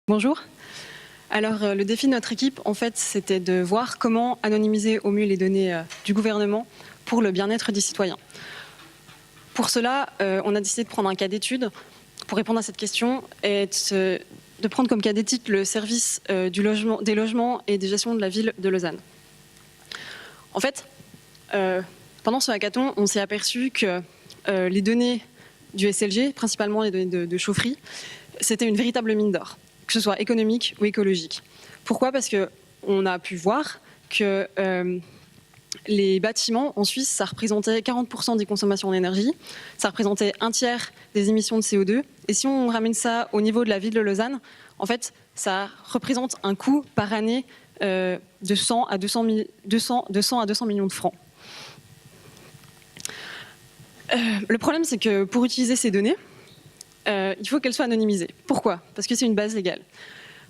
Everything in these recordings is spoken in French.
Bonjour. Alors, le défi de notre équipe, en fait, c'était de voir comment anonymiser au mieux les données du gouvernement pour le bien-être des citoyens. Pour cela, on a décidé de prendre un cas d'étude pour répondre à cette question et de prendre comme cas d'étude le service des logements et des gestions de la ville de Lausanne. En fait, pendant ce hackathon, on s'est aperçu que les données du SLG, principalement les données de chaufferie, c'était une véritable mine d'or, que ce soit économique ou écologique. Pourquoi ? Parce qu'on a pu voir que les bâtiments en Suisse, ça représentait 40% des consommations d'énergie, ça représentait un tiers des émissions de CO2. Et si on ramène ça au niveau de la ville de Lausanne, en fait, ça représente un coût par année de 100 à 200 millions de francs. Le problème, c'est que pour utiliser ces données, il faut qu'elles soient anonymisées. Pourquoi ? Parce que c'est une base légale.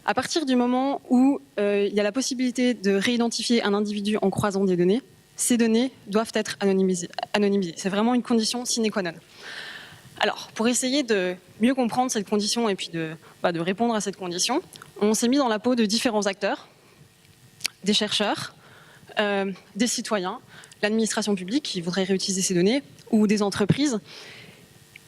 À partir du moment où il y a la possibilité de réidentifier un individu en croisant des données, ces données doivent être anonymisées. C'est vraiment une condition sine qua non. Alors, pour essayer de mieux comprendre cette condition et puis de répondre à cette condition, on s'est mis dans la peau de différents acteurs, des chercheurs, des citoyens, l'administration publique qui voudrait réutiliser ces données, ou des entreprises.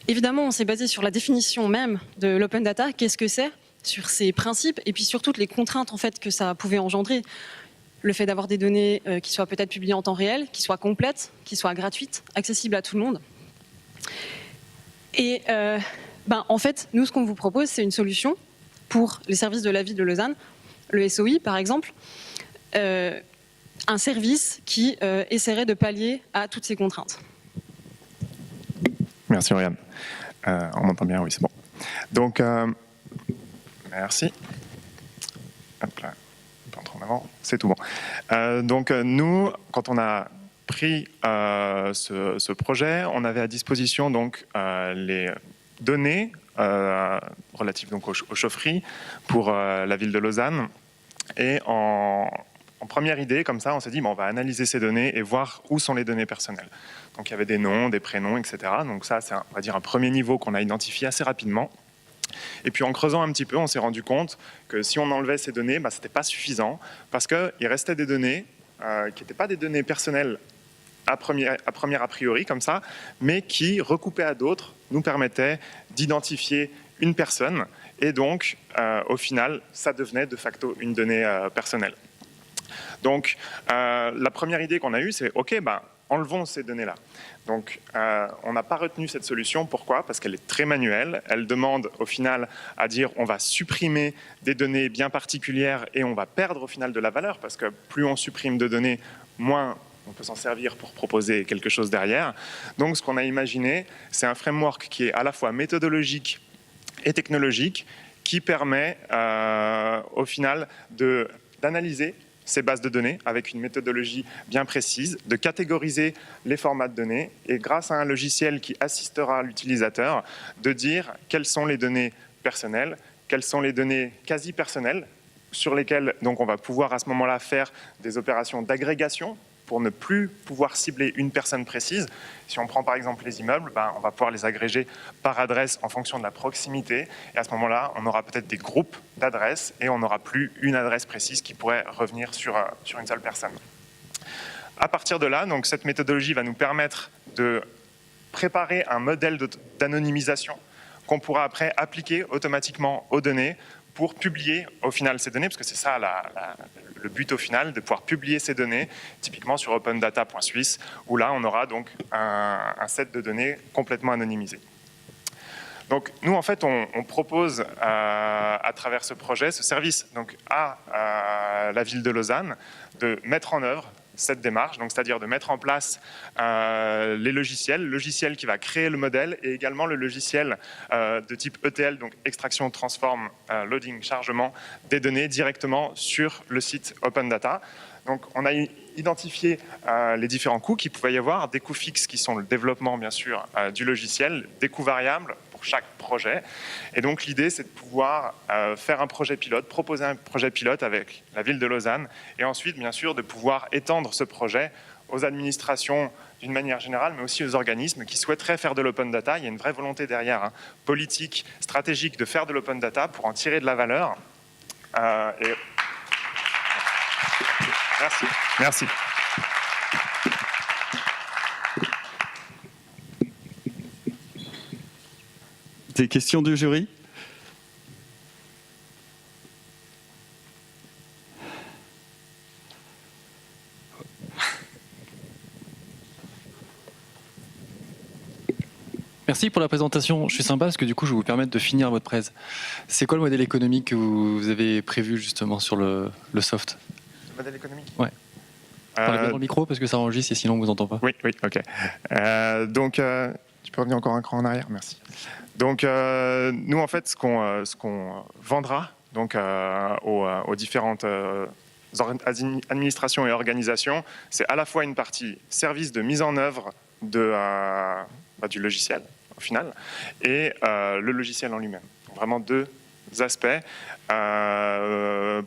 Évidemment, on s'est basé sur la définition même de l'open data, qu'est-ce que c'est, sur ses principes, et puis sur toutes les contraintes en fait, que ça pouvait engendrer. Le fait d'avoir des données qui soient peut-être publiées en temps réel, qui soient complètes, qui soient gratuites, accessibles à tout le monde. Et en fait, nous, ce qu'on vous propose, c'est une solution pour les services de la ville de Lausanne, le SOI par exemple, un service qui essaierait de pallier à toutes ces contraintes. Merci Oriane. On m'entend bien, oui, c'est bon. Donc, merci. Hop là, un peu trop en avant, c'est tout bon. Donc nous, quand on a pris ce projet, on avait à disposition donc les données relatives donc aux chaufferies pour la ville de Lausanne. Et en première idée, comme ça, on s'est dit, on va analyser ces données et voir où sont les données personnelles. Donc il y avait des noms, des prénoms, etc. Donc ça, c'est on va dire un premier niveau qu'on a identifié assez rapidement. Et puis en creusant un petit peu, on s'est rendu compte que si on enlevait ces données, ce n'était pas suffisant parce qu'il restait des données qui n'étaient pas des données personnelles a priori, comme ça, mais qui, recoupées à d'autres, nous permettaient d'identifier une personne. Et donc, au final, ça devenait de facto une donnée personnelle. Donc, la première idée qu'on a eue, c'est OK, enlevons ces données-là. Donc, on n'a pas retenu cette solution. Pourquoi ? Parce qu'elle est très manuelle. Elle demande au final à dire on va supprimer des données bien particulières et on va perdre au final de la valeur parce que plus on supprime de données, moins on peut s'en servir pour proposer quelque chose derrière. Donc, ce qu'on a imaginé, c'est un framework qui est à la fois méthodologique et technologique qui permet au final d'analyser ces bases de données avec une méthodologie bien précise, de catégoriser les formats de données et grâce à un logiciel qui assistera l'utilisateur de dire quelles sont les données personnelles, quelles sont les données quasi personnelles sur lesquelles donc, on va pouvoir à ce moment-là faire des opérations d'agrégation pour ne plus pouvoir cibler une personne précise. Si on prend par exemple les immeubles, on va pouvoir les agréger par adresse en fonction de la proximité. Et à ce moment-là, on aura peut-être des groupes d'adresses et on n'aura plus une adresse précise qui pourrait revenir sur une seule personne. À partir de là, donc, cette méthodologie va nous permettre de préparer un modèle d'anonymisation qu'on pourra après appliquer automatiquement aux données pour publier au final ces données, parce que c'est ça le but au final, de pouvoir publier ces données, typiquement sur opendata.suisse, où là on aura donc un set de données complètement anonymisé. Donc nous en fait on propose à travers ce projet, ce service donc, à la ville de Lausanne de mettre en œuvre cette démarche, donc c'est-à-dire de mettre en place les logiciels, le logiciel qui va créer le modèle et également le logiciel de type ETL, donc extraction, transform, loading, chargement des données directement sur le site OpenData. Donc on a identifié les différents coûts qu'il pouvait y avoir, des coûts fixes qui sont le développement bien sûr du logiciel, des coûts variables pour chaque projet. Et donc l'idée c'est de pouvoir faire un projet pilote, proposer un projet pilote avec la ville de Lausanne et ensuite bien sûr de pouvoir étendre ce projet aux administrations d'une manière générale, mais aussi aux organismes qui souhaiteraient faire de l'open data. Il y a une vraie volonté derrière, politique, stratégique, de faire de l'open data pour en tirer de la valeur Et... Merci. Merci. Des questions du jury ? Merci pour la présentation. Je suis sympa parce que du coup, je vais vous permettre de finir votre presse. C'est quoi le modèle économique que vous avez prévu justement sur le soft ? Le modèle économique ? Ouais. Parlez bien dans le micro parce que ça enregistre et sinon on ne vous entend pas. Oui, ok. Donc, tu peux revenir encore un cran en arrière ? Merci. Donc, nous, en fait, ce qu'on vendra donc, aux différentes administrations et organisations, c'est à la fois une partie service de mise en œuvre du logiciel, au final, et le logiciel en lui-même. Vraiment deux aspects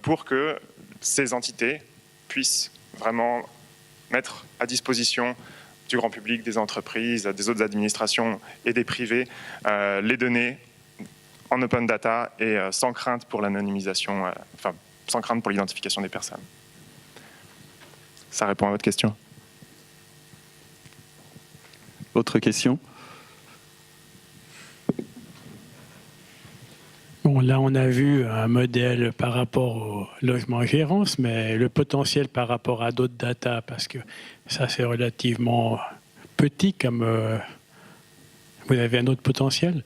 pour que ces entités puissent vraiment mettre à disposition du grand public, des entreprises, des autres administrations et des privés les données en open data et sans crainte pour l'anonymisation, sans crainte pour l'identification des personnes. Ça répond à votre question. Autre question ? Bon, là, on a vu un modèle par rapport au logement en gérance, mais le potentiel par rapport à d'autres data, parce que ça, c'est relativement petit, comme vous avez un autre potentiel.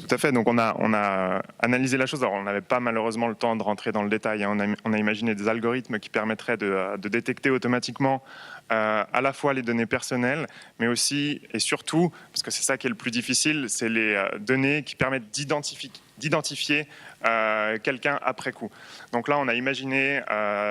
Tout à fait. Donc, on a analysé la chose. Alors, on n'avait pas malheureusement le temps de rentrer dans le détail. On a imaginé des algorithmes qui permettraient de détecter automatiquement à la fois les données personnelles, mais aussi et surtout, parce que c'est ça qui est le plus difficile, c'est les données qui permettent d'identifier quelqu'un après coup. Donc là, on a imaginé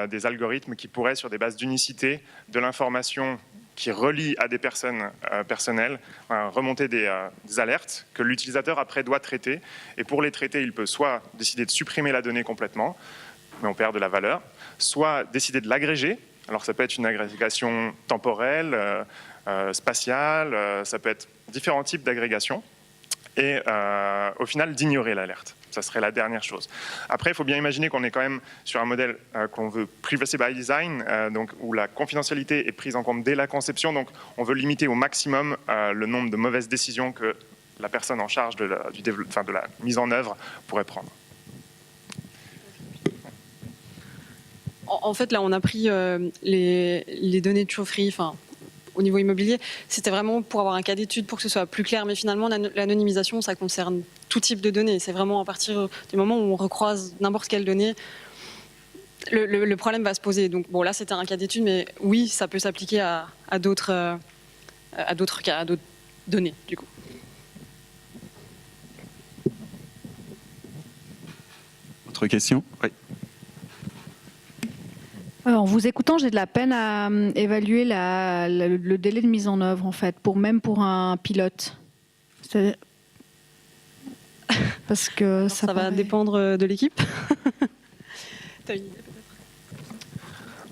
des algorithmes qui pourraient, sur des bases d'unicité de l'information qui relie à des personnes personnelles, remonter des alertes que l'utilisateur après doit traiter. Et pour les traiter, il peut soit décider de supprimer la donnée complètement, mais on perd de la valeur, soit décider de l'agréger. Alors ça peut être une agrégation temporelle, spatiale, ça peut être différents types d'agrégations. Et au final, d'ignorer l'alerte. Ça serait la dernière chose. Après, il faut bien imaginer qu'on est quand même sur un modèle qu'on veut privacy by design, donc où la confidentialité est prise en compte dès la conception. Donc, on veut limiter au maximum le nombre de mauvaises décisions que la personne en charge de la mise en œuvre pourrait prendre. En fait, là, on a pris les données de chaufferie, au niveau immobilier, c'était vraiment pour avoir un cas d'étude, pour que ce soit plus clair. Mais finalement, l'anonymisation, ça concerne tout type de données. C'est vraiment à partir du moment où on recroise n'importe quelle donnée, le problème va se poser. Donc bon, là, c'était un cas d'étude, mais oui, ça peut s'appliquer à d'autres cas, à d'autres données, du coup. Autre question ? Oui. En vous écoutant, j'ai de la peine à évaluer le délai de mise en œuvre, en fait, même pour un pilote. Parce que ça va dépendre de l'équipe. T'as une idée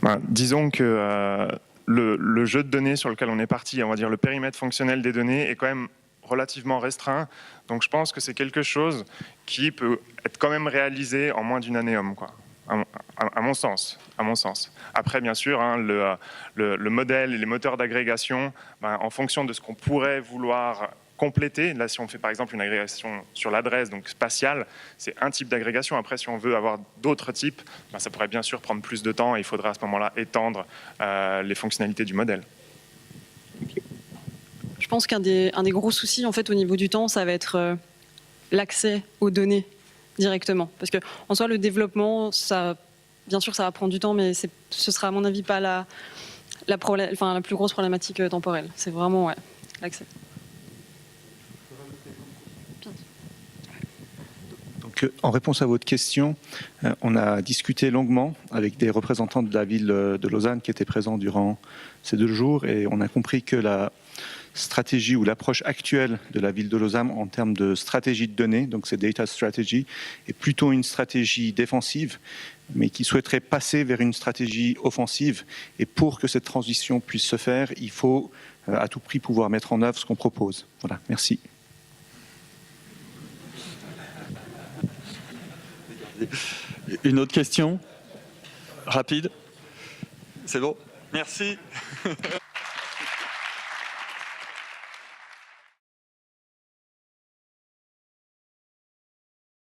peut-être ? Disons que le jeu de données sur lequel on est parti, on va dire le périmètre fonctionnel des données, est quand même relativement restreint. Donc je pense que c'est quelque chose qui peut être quand même réalisé en moins d'une année homme, quoi. À mon sens. Après, bien sûr, le modèle et les moteurs d'agrégation, en fonction de ce qu'on pourrait vouloir compléter, là, si on fait par exemple une agrégation sur l'adresse, donc spatiale, c'est un type d'agrégation. Après, si on veut avoir d'autres types, ça pourrait bien sûr prendre plus de temps et il faudra à ce moment-là étendre les fonctionnalités du modèle. Je pense qu'un des gros soucis, en fait, au niveau du temps, ça va être l'accès aux données directement. Parce que en soi, le développement, bien sûr, ça va prendre du temps, mais ce sera à mon avis pas la plus grosse problématique temporelle. C'est vraiment l'accès. Donc, en réponse à votre question, on a discuté longuement avec des représentants de la ville de Lausanne qui étaient présents durant ces 2 jours et on a compris que la stratégie ou l'approche actuelle de la ville de Lausanne en termes de stratégie de données, donc c'est data strategy, est plutôt une stratégie défensive, mais qui souhaiterait passer vers une stratégie offensive. Et pour que cette transition puisse se faire, il faut à tout prix pouvoir mettre en œuvre ce qu'on propose. Voilà, merci. Une autre question? Rapide? C'est bon? Merci.